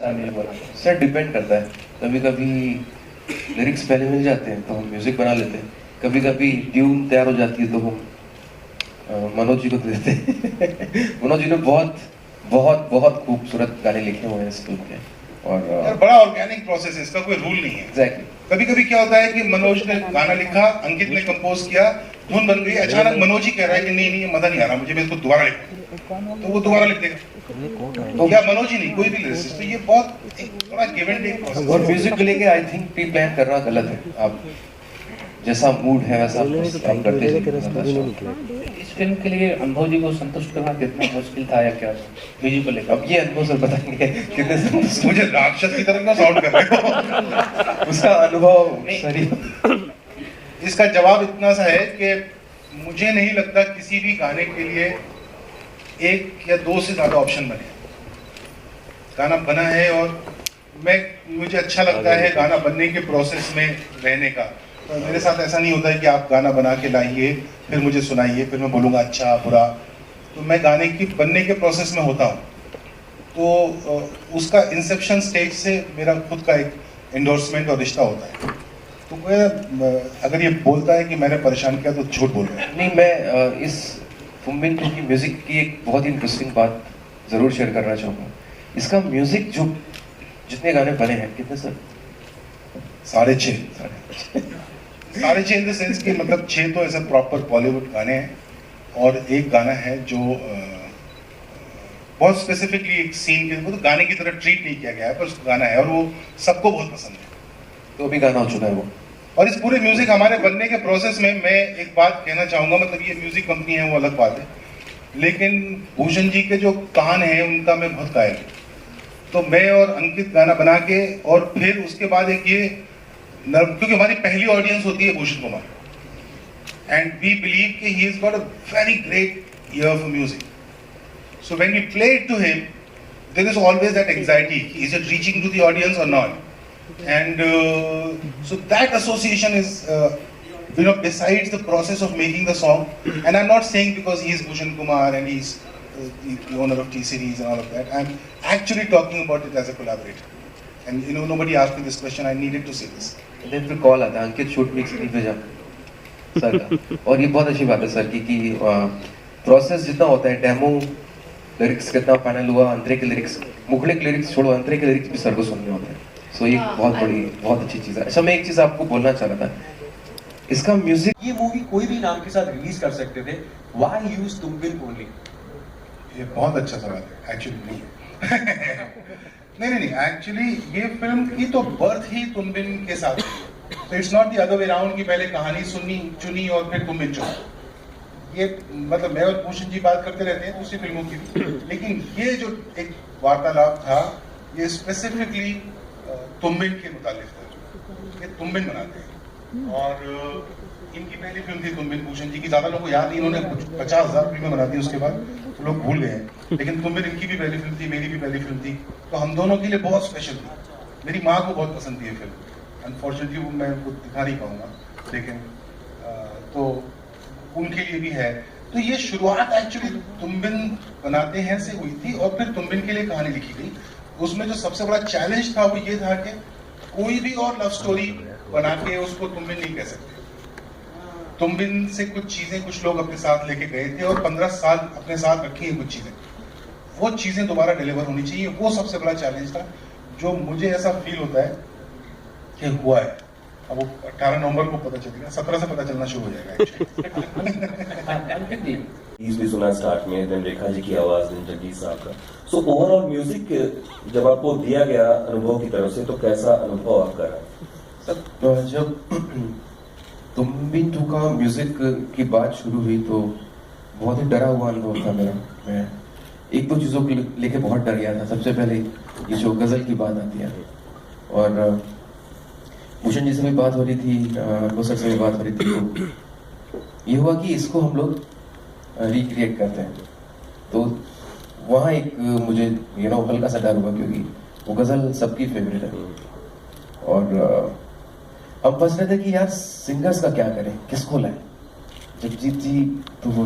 Sir depend करता है, कभी कभी लिरिक्स पहले मिल जाते हैं तो हम म्यूजिक बना लेते हैं, कभी कभी ट्यून तैयार हो जाती है तो हम मनोज जी को दे देते हैं। मनोज जी ने बहुत बहुत बहुत खूबसूरत गाने लिखे हुए हैं इस फिल्म के। और यार बड़ा ऑर्गेनिक प्रोसेस है, इसका कोई रूल नहीं है। एग्जैक्टली। कभी कभी क्या होता है कि मनोज ने गाना लिखा, अंकित ने कंपोज किया, धुन बन गई, अचानक मनोज ही कह रहा है कि नहीं नहीं ये मजा नहीं आ रहा मुझे, मैं इसको दोबारा लिखूं, तो वो दोबारा लिख देगा। तो क्या मनोज ही नहीं, कोई भी लिरिसिस्ट, तो ये बहुत थोड़ा गिव एंड टेक प्रोसेस। और म्यूजिक को लेके आई थिंक प्री प्लान करना गलत है। आप जैसा मूड है वैसा आप करते हैं। इस फिल्म के लिए अनुभव जी को संतुष्ट करना कितना मुश्किल था या क्या म्यूजिक को लेकर? अब ये अनुभव सर बताएंगे कितने संतुष्ट। मुझे राक्षस की तरह ना साउंड कर रहे हो। उसका अनुभव सही। इसका जवाब इतना सा है कि मुझे नहीं लगता किसी भी गाने के लिए एक या दो से ज्यादा ऑप्शन बने। गाना बना है और मुझे अच्छा लगता है गाना बनने के प्रोसेस में रहने का। तो मेरे साथ ऐसा नहीं होता है कि आप गाना बना के लाइए फिर मुझे सुनाइए फिर मैं बोलूँगा अच्छा बुरा। तो मैं गाने की बनने के प्रोसेस में होता हूँ, तो उसका इंसेप्शन स्टेज से मेरा खुद का एक एंडोर्समेंट और रिश्ता होता है। तो कोई अगर ये बोलता है कि मैंने परेशान किया तो झूठ बोल रहा है। नहीं, मैं इस तुमबिन टू की म्यूजिक की एक बहुत ही इंटरेस्टिंग बात जरूर शेयर करना चाहूँगा। इसका म्यूजिक जो जितने गाने बने हैं, कितने सर? 6.5 साढ़े 6 इन द सेंस कि मतलब 6 तो ऐसे प्रॉपर बॉलीवुड गाने हैं और एक गाना है जो बहुत स्पेसिफिकली एक सीन के, वो तो गाने की तरह ट्रीट नहीं किया गया है पर उसका गाना है और वो सबको बहुत पसंद है। तो अभी गाना हो चुका है वो। और इस पूरे म्यूजिक हमारे बनने के प्रोसेस में मैं एक बात कहना चाहूँगा, मतलब ये म्यूजिक कंपनी है वो अलग बात है, लेकिन भूषण जी के जो कान है उनका मैं बहुत कायल हूँ। तो मैं और अंकित गाना बना के और फिर उसके बाद एक ये क्योंकि हमारी पहली ऑडियंस होती है Bhushan Kumar and we believe कि he has got a very great year for music. So when we play it to him there is always that anxiety, is it reaching to the audience और not, and so that association is besides the process of making the song, and I'm not saying because he is Bhushan Kumar and he's the owner of T Series and all of that, I'm actually talking about it as a collaborator, and nobody asked me this question, I needed to say this. then फिर call आता है अंकित shoot mix नहीं भेजा sir का। और ये बहुत अच्छी बात है सर की कि प्रोसेस जितना होता है, डेमो लिरिक्स कितना फाइनल हुआ, अंतरे के लिरिक्स, मुखड़े के लिरिक्स छोड़ो, अंतरे के लिरिक्स भी सर को सुनने होते हैं। सो ये बहुत अच्छी चीज़ है। अच्छा, मैं एक चीज़ आपको बोलना चाह रहा था, इसका म्यूजिक। ये मूवी कोई भी नाम के साथ रिलीज कर सकते थे, व्हाई यूज तुमबिन ओनली? ये बहुत अच्छा सवाल है एक्चुअली। नहीं नहीं एक्चुअली ये फिल्म की तो बर्थ ही तुमबिन के साथ, तो it's not the other way round कि पहले कहानी चुनी और फिर तुमबिन चुना। ये मतलब मैं और भूषण जी बात करते रहते हैं दूसरी फिल्मों की भी, लेकिन ये जो एक वार्तालाप था ये स्पेसिफिकली तुमबिन के मुतालिक था। ये तुमबिन बनाते हैं और इनकी पहली फिल्म थी तुमबिन, भूषण जी की ज्यादा लोगों को याद नहीं, इन्होंने 50,000 फिल्में बना दी उसके बाद तो लोग भूल गए, लेकिन तुमबिन इनकी भी पहली फिल्म थी, मेरी भी पहली फिल्म थी, तो हम दोनों के लिए बहुत स्पेशल थी। मेरी माँ को बहुत पसंद थी ये फिल्म, अनफॉर्चुनेटली वो मैं उनको दिखा नहीं पाऊंगा, लेकिन तो उनके लिए भी है। तो ये शुरुआत एक्चुअली तुमबिन बनाते हैं से हुई थी और फिर तुमबिन के लिए कहानी लिखी गई। उसमें जो सबसे बड़ा चैलेंज था वो ये था कि कोई भी और लव स्टोरी बना के उसको तुमबिन नहीं कह सकते। तुमबिन से कुछ चीजें कुछ लोग अपने साथ लेके गए थे और 15 साल अपने साथ रखी हैं कुछ चीजें, वो चीजें दोबारा डिलीवर होनी चाहिए। वो सबसे बड़ा चैलेंज था जो मुझे ऐसा फील होता है कि हुआ है। अब वो 18 नवंबर को पता चलेगा, 17 से पता चलना शुरू हो जाएगा। गीत भी सुना स्टार्ट में, देन रेखा जी की आवाज, देन जगदीश साहब का। सो ओवरऑल म्यूजिक जब आपको दिया गया अनुभव की तरफ से तो कैसा अनुभव आपका रहा? सर जब तुमबिन टू का म्यूजिक की बात शुरू हुई तो बहुत ही डरा हुआ अनुभव था मेरा। मैं एक दो चीज़ों को लेके बहुत डर गया था। सबसे पहले ये जो गज़ल की बात आती है, और भूषण जी से भी बात हो रही थी, सर से भी बात हो रही थी, तो ये हुआ कि इसको हम लोग रिक्रिएट करते हैं, तो वहाँ एक मुझे हल्का सा डर हुआ क्योंकि वो गज़ल सबकी फेवरेट है और हम फंस रहे थे कि यार सिंगर्स का क्या करें, किसको लाएं। जगजीत जी तो वो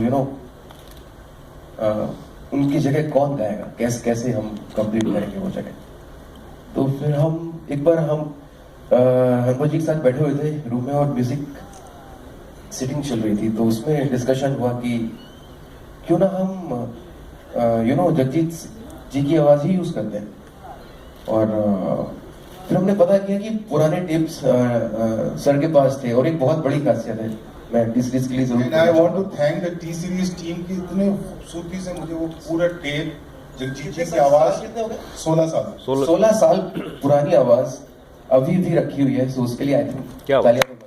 उनकी जगह कौन गाएगा, कैसे हम कंप्लीट करेंगे वो जगह। तो फिर एक बार हम हनुमा जी के साथ बैठे हुए थे रूम में और म्यूजिक सिटिंग चल रही थी, तो उसमें डिस्कशन हुआ कि क्यों ना हम जगजीत जी की आवाज ही यूज करते हैं। और फिर हमने पता किया कि पुराने टेप्स सर के पास थे, और एक बहुत बड़ी खासियत है, मैं टी सीरीज के लिए And I जरूर want to thank the T series team की इतने खूबसूरती से मुझे वो पूरा टेप जगजीत जी की आवाज 16 साल 16 साल पुरानी आवाज अभी भी रखी हुई है, सो उसके लिए आई थिंक क्या वेरी बिग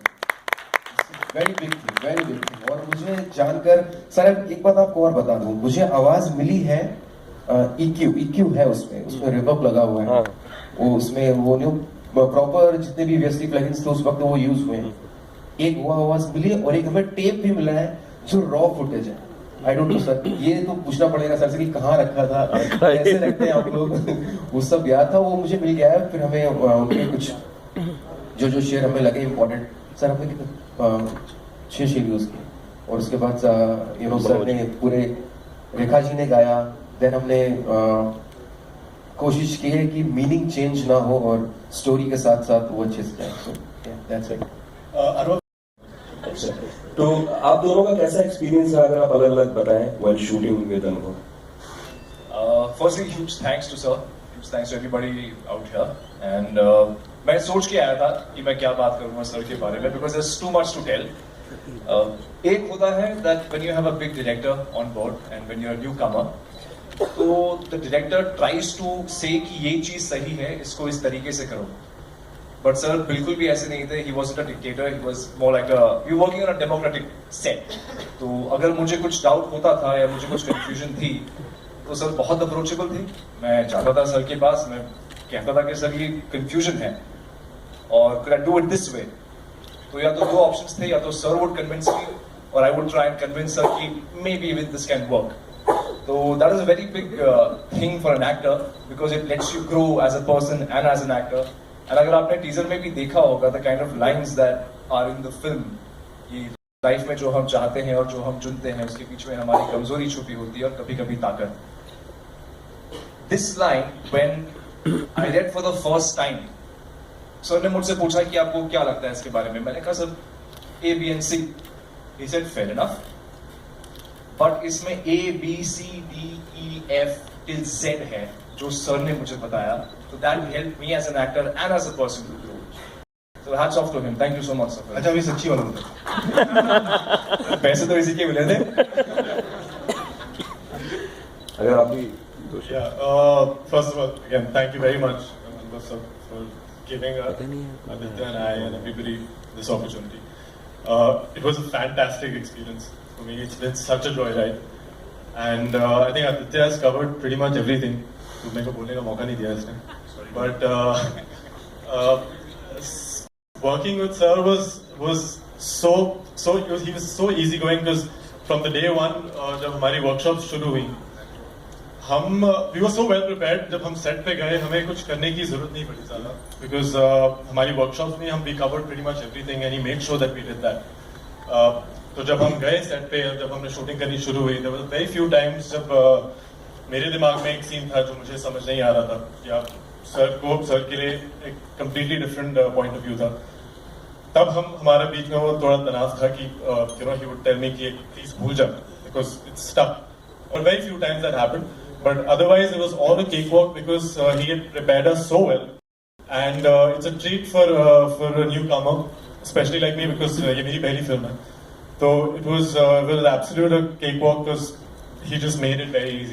थिंग। और मुझे जानकर सर एक बात आपको और बता दूं, मुझे आवाज मिली है EQ है उसमें रिवर्ब लगा हुआ है। हाँ। वो उसमें वो न्यू प्रॉपर जितने भी वेस्टी प्लगइन्स थे उस वक्त वो यूज हुए हैं। एक वो आवाज मिली और एक हमें टेप भी मिला है जो रॉ फुटेज है। आई डोंट नो सर, ये तो पूछना पड़ेगा सर से कि कहाँ रखा था, कैसे रखते हैं आप लोग। वो सब याद था, वो मुझे मिल गया है। फिर हमें उनके कुछ जो शेयर हमें लगे इम्पोर्टेंट, सर हमने कितने 6 शेयर यूज किए, और उसके बाद सर ने पूरे रेखा जी ने गाया। देन हमने कोशिश की है कि मीनिंग चेंज ना हो और स्टोरी के साथ साथ वो अच्छे से जाए। So that's it. तो आप दोनों का कैसा एक्सपीरियंस रहा, अगर आप अलग अलग बताएं व्हाइल शूटिंग विद अनुभव? Firstly, huge thanks to sir, huge thanks to everybody out here. And मैं सोच के आया था कि मैं क्या बात करूँगा सर के बारे में, because there's too much to tell. एक होता है that when you have a big director on board and when you're a newcomer, तो the director tries to say कि ये चीज सही है, इसको इस तरीके से करो। But sir बिल्कुल भी ऐसे नहीं थे। He wasn't a dictator. He was more like we were working on a democratic set. तो अगर मुझे कुछ डाउट होता था या मुझे कुछ कंफ्यूजन थी, तो सर बहुत अप्रोचेबल थे। मैं जाता था सर के पास, मैं कहता था कि सर ये कंफ्यूजन है और could I do it this way? तो या तो 2 ऑप्शंस थे, या तो सर वुड कन्विंस मी और I would try and convince sir कि maybe with this can work. So that is a very big thing for an actor because it lets you grow as a person and as an actor. And अगर आपने teaser में भी देखा होगा the kind of lines that are in the film, कि life में जो हम चाहते हैं और जो हम चुनते हैं उसके बीच में हमारी कमजोरी छुपी होती है और कभी-कभी ताकत। This line when I read for the first time, sir ने मुझसे पूछा कि आपको क्या लगता है इसके बारे में। मैंने कहा sir A, B and C. He said fair enough. But इसमें A, B, C, D, E, F till Z है जो सर ने मुझे बताया, तो that helped me as an actor and as a person to grow. So hats off to him. Thank you so much sir. अच्छा अभी सच्ची वाला बता। पैसे तो इसी के मिले थे। अगर आप भी First of all, again, thank you very much, Anubhav sir, for giving Aditya and I and everybody this opportunity. It was a fantastic experience for me. It's been such a joyride, and I think Aditya has covered pretty much everything. तो मेरे को बोलने का मौका नहीं दिया इसने. But working with sir was so he was so easygoing because from the day one जब हमारी workshops शुरू हुई, we were so well prepared. जब हम set पे गए हमें कुछ करने की जरूरत नहीं पड़ी ज़्यादा because हमारी workshops में we covered pretty much everything and he made sure that we did that. तो जब हम गए set पे, जब हमने shooting करनी शुरू हुई, there were very few times जब मेरे दिमाग में एक सीन था जो मुझे समझ नहीं आ रहा था, या सर के लिए एक completely different point of view था। तब हमारे बीच में वो थोड़ा तनाव था कि he would tell me कि please भूल जा because it's stuck. But very few times that happened. But otherwise, it was all a cakewalk because he had prepared us so well, and it's a treat for a newcomer, especially like me because ये मेरी पहली film है. So it was absolute a cakewalk because he just made it very easy.